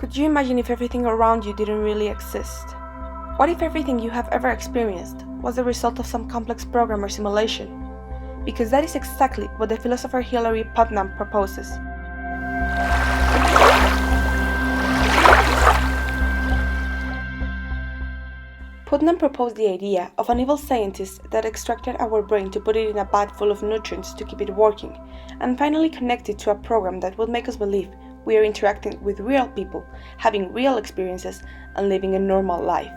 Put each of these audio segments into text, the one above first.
Could you imagine if everything around you didn't really exist? What if everything you have ever experienced was the result of some complex program or simulation? Because that is exactly what the philosopher Hilary Putnam proposes. Putnam proposed the idea of an evil scientist that extracted our brain to put it in a vat full of nutrients to keep it working, and finally connect it to a program that would make us believe we are interacting with real people, having real experiences, and living a normal life.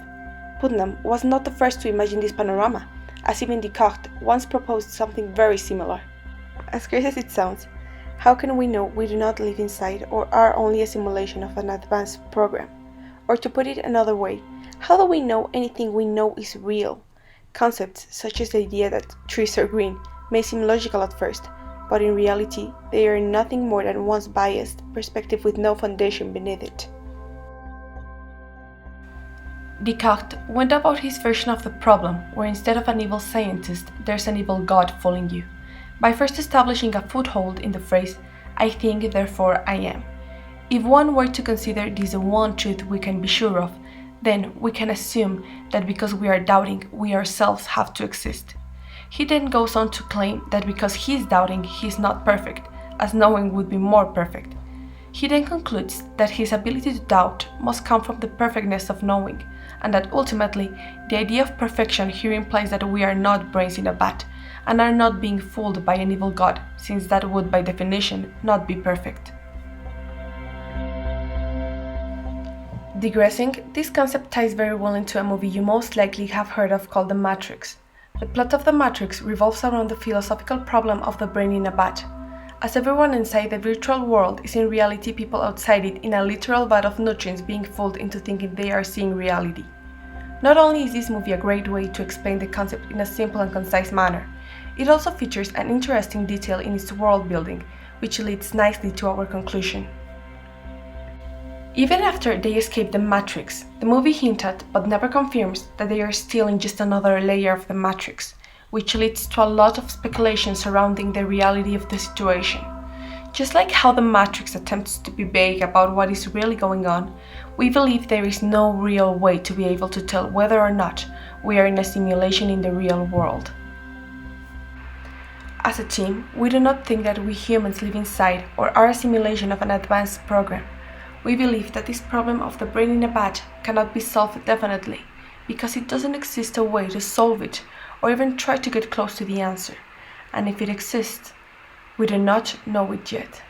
Putnam was not the first to imagine this panorama, as even Descartes once proposed something very similar. As crazy as it sounds, how can we know we do not live inside or are only a simulation of an advanced program? Or to put it another way, how do we know anything we know is real? Concepts such as the idea that trees are green may seem logical at first, but in reality they are nothing more than one's biased perspective with no foundation beneath it. Descartes went about his version of the problem where instead of an evil scientist, there's an evil God fooling you, by first establishing a foothold in the phrase, I think, therefore I am. If one were to consider this the one truth we can be sure of, then we can assume that because we are doubting, we ourselves have to exist. He then goes on to claim that because he is doubting, he is not perfect, as knowing would be more perfect. He then concludes that his ability to doubt must come from the perfectness of knowing, and that ultimately, the idea of perfection here implies that we are not brains in a vat, and are not being fooled by an evil God, since that would by definition not be perfect. Digressing, this concept ties very well into a movie you most likely have heard of called The Matrix. The plot of The Matrix revolves around the philosophical problem of the brain in a vat. As everyone inside the virtual world is in reality people outside it in a literal vat of nutrients being fooled into thinking they are seeing reality. Not only is this movie a great way to explain the concept in a simple and concise manner, it also features an interesting detail in its world building, which leads nicely to our conclusion. Even after they escape the Matrix, the movie hinted but never confirms that they are still in just another layer of the Matrix, which leads to a lot of speculation surrounding the reality of the situation. Just like how the Matrix attempts to be vague about what is really going on, we believe there is no real way to be able to tell whether or not we are in a simulation in the real world. As a team, we do not think that we humans live inside or are a simulation of an advanced program. We believe that this problem of the brain in a vat cannot be solved definitely, because it doesn't exist a way to solve it or even try to get close to the answer, and if it exists, we do not know it yet.